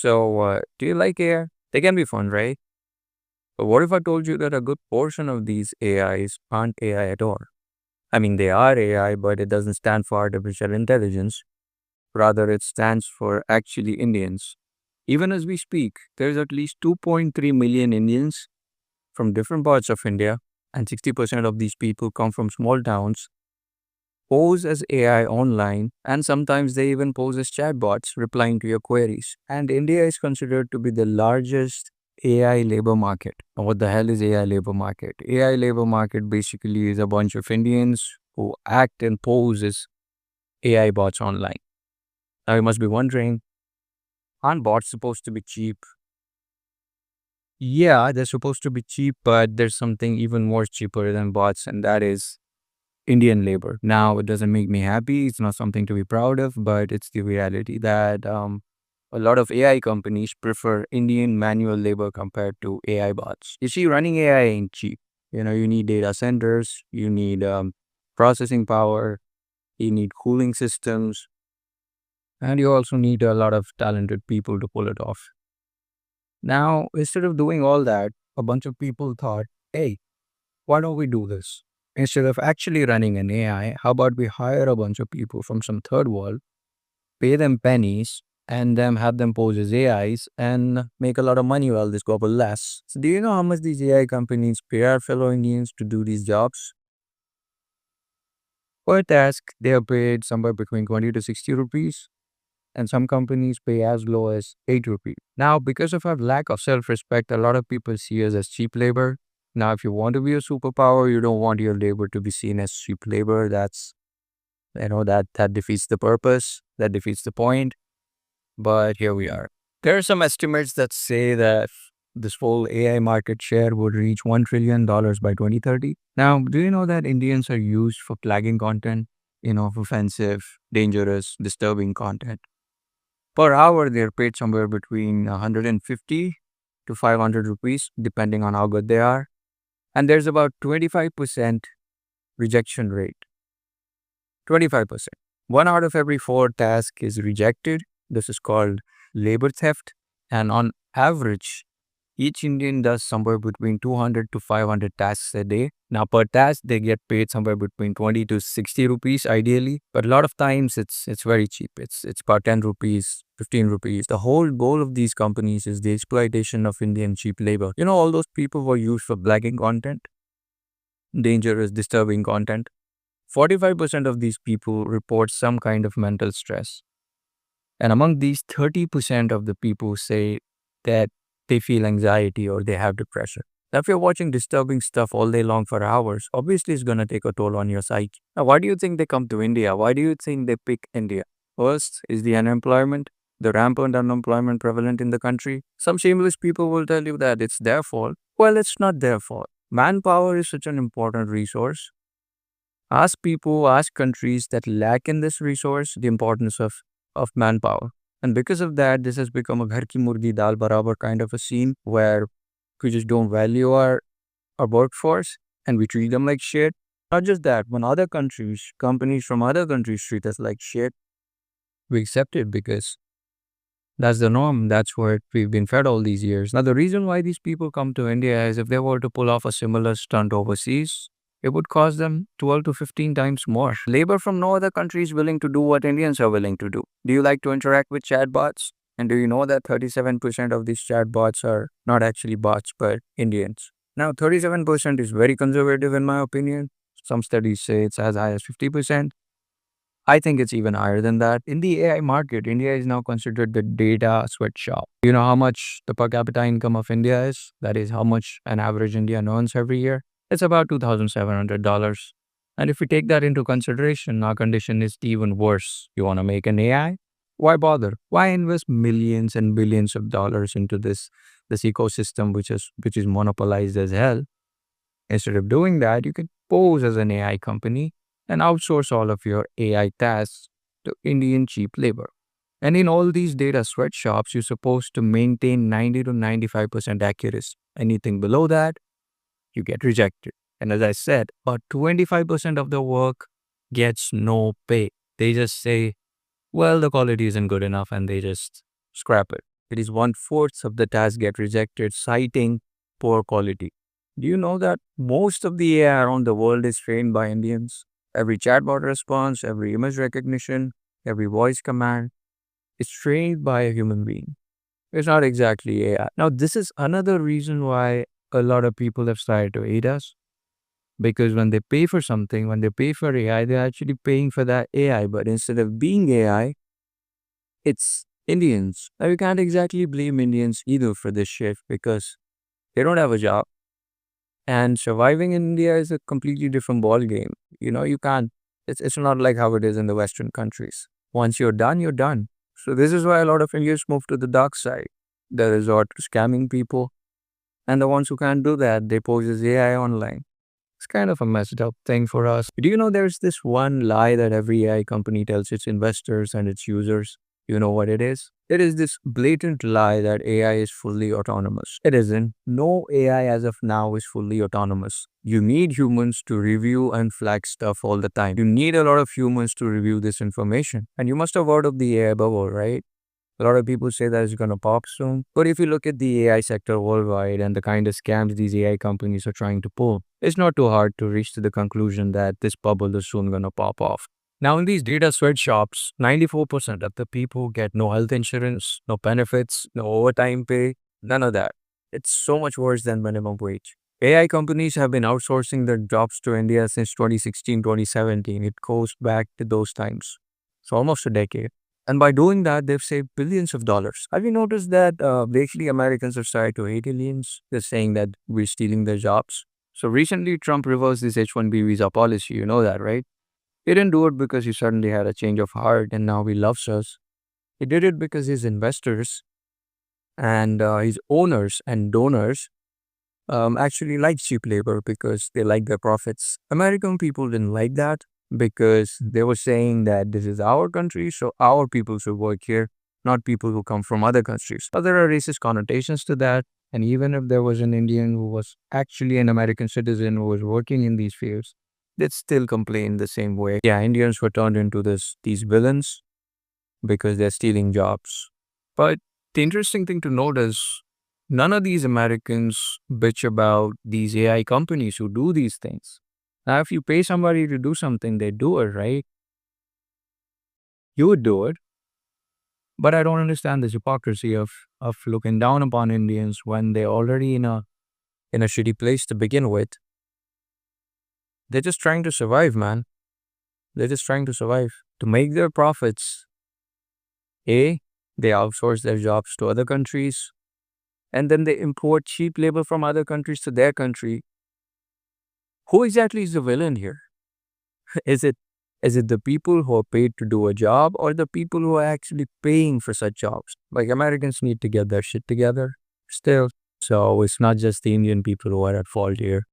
So, do you like AI? They can be fun, right? But what if I told you that a good portion of these AIs aren't AI at all? I mean, they are AI, but it doesn't stand for artificial intelligence. Rather, it stands for actually Indians. Even as we speak, there's at least 2.3 million Indians from different parts of India, and 60% of these people come from small towns, pose as AI online, and sometimes they even pose as chatbots replying to your queries. And India is considered to be the largest AI labor market. Now, what the hell is AI labor market? AI labor market basically is a bunch of Indians who act and pose as AI bots online. Now, you must be wondering, aren't bots supposed to be cheap? Yeah, they're supposed to be cheap, but there's something even more cheaper than bots, and that is Indian labor. Now, it doesn't make me happy. It's not something to be proud of, but it's the reality that a lot of AI companies prefer Indian manual labor compared to AI bots. You see, running AI ain't cheap. You need data centers, you need processing power, you need cooling systems, and you also need a lot of talented people to pull it off. Now, instead of doing all that, a bunch of people thought, hey, why don't we do this? Instead of actually running an AI, how about we hire a bunch of people from some third world, pay them pennies, and then have them pose as AIs and make a lot of money while this gobble lasts. So do you know how much these AI companies pay our fellow Indians to do these jobs? Per task, they are paid somewhere between 20 to 60 rupees, and some companies pay as low as 8 rupees. Now, because of our lack of self-respect, a lot of people see us as cheap labor. Now, if you want to be a superpower, you don't want your labor to be seen as cheap labor. That defeats the purpose, that defeats the point. But here we are. There are some estimates that say that this whole AI market share would reach $1 trillion by 2030. Now, do you know that Indians are used for flagging content, offensive, dangerous, disturbing content? Per hour, they're paid somewhere between 150 to 500 rupees, depending on how good they are. And there's about 25% rejection rate. 25%. One out of every four tasks is rejected. This is called labor theft. And on average, each Indian does somewhere between 200 to 500 tasks a day. Now, per task, they get paid somewhere between 20 to 60 rupees ideally. But a lot of times, it's very cheap. It's about 10 rupees, 15 rupees. The whole goal of these companies is the exploitation of Indian cheap labor. All those people who are used for blagging content, dangerous, disturbing content. 45% of these people report some kind of mental stress. And among these, 30% of the people say that they feel anxiety or they have depression. Now, if you're watching disturbing stuff all day long for hours, obviously it's going to take a toll on your psyche. Now, why do you think they come to India? Why do you think they pick India? First is the unemployment, the rampant unemployment prevalent in the country. Some shameless people will tell you that it's their fault. Well, it's not their fault. Manpower is such an important resource. Ask people, ask countries that lack in this resource the importance of manpower. And because of that, this has become a ghar ki murgi dal barabar kind of a scene where we just don't value our workforce and we treat them like shit. Not just that, when other countries, companies from other countries treat us like shit, we accept it because that's the norm. That's what we've been fed all these years. Now, the reason why these people come to India is if they were to pull off a similar stunt overseas, it would cost them 12 to 15 times more. Labor from no other country is willing to do what Indians are willing to do. Do you like to interact with chatbots? And do you know that 37% of these chatbots are not actually bots, but Indians? Now, 37% is very conservative in my opinion. Some studies say it's as high as 50%. I think it's even higher than that. In the AI market, India is now considered the data sweatshop. You know how much the per capita income of India is? That is how much an average Indian earns every year. It's about $2,700. And if we take that into consideration, our condition is even worse. You want to make an AI? Why bother? Why invest millions and billions of dollars into this ecosystem which is monopolized as hell? Instead of doing that, you can pose as an AI company and outsource all of your AI tasks to Indian cheap labor. And in all these data sweatshops, you're supposed to maintain 90 to 95% accuracy. Anything below that, you get rejected. And as I said, about 25% of the work gets no pay. They just say, well, the quality isn't good enough and they just scrap it. It is one-fourth of the tasks get rejected, citing poor quality. Do you know that most of the AI around the world is trained by Indians? Every chatbot response, every image recognition, every voice command is trained by a human being. It's not exactly AI. Now, this is another reason why a lot of people have started to hate us, because when they pay for something, when they pay for AI, they're actually paying for that AI. But instead of being AI, it's Indians. Now, you can't exactly blame Indians either for this shift because they don't have a job. And surviving in India is a completely different ball game. You can't, it's not like how it is in the Western countries. Once you're done, you're done. So this is why a lot of Indians move to the dark side. They resort to scamming people. And the ones who can't do that, they pose as AI online. It's kind of a messed up thing for us. Do you know there's this one lie that every AI company tells its investors and its users? You know what it is? It is this blatant lie that AI is fully autonomous. It isn't. No AI as of now is fully autonomous. You need humans to review and flag stuff all the time. You need a lot of humans to review this information. And you must have heard of the AI bubble, right? A lot of people say that it's going to pop soon. But if you look at the AI sector worldwide and the kind of scams these AI companies are trying to pull, it's not too hard to reach to the conclusion that this bubble is soon going to pop off. Now, in these data sweatshops, 94% of the people get no health insurance, no benefits, no overtime pay, none of that. It's so much worse than minimum wage. AI companies have been outsourcing their jobs to India since 2016, 2017. It goes back to those times. So almost a decade. And by doing that, they've saved billions of dollars. Have you noticed that lately Americans have started to hate aliens? They're saying that we're stealing their jobs. So recently, Trump reversed this H-1B visa policy. You know that, right? He didn't do it because he suddenly had a change of heart and now he loves us. He did it because his investors and his owners and donors actually like cheap labor because they like their profits. American people didn't like that because they were saying that this is our country, so our people should work here, not people who come from other countries. But there are racist connotations to that. And even if there was an Indian who was actually an American citizen who was working in these fields, they'd still complain the same way. Yeah, Indians were turned into these villains because they're stealing jobs. But the interesting thing to note is none of these Americans bitch about these AI companies who do these things. Now, if you pay somebody to do something, they do it, right? You would do it. But I don't understand this hypocrisy of looking down upon Indians when they're already in a shitty place to begin with. They're just trying to survive, man. They're just trying to survive. To make their profits, they outsource their jobs to other countries, and then they import cheap labor from other countries to their country. Who exactly is the villain here? Is it the people who are paid to do a job or the people who are actually paying for such jobs? Like Americans need to get their shit together still. So it's not just the Indian people who are at fault here.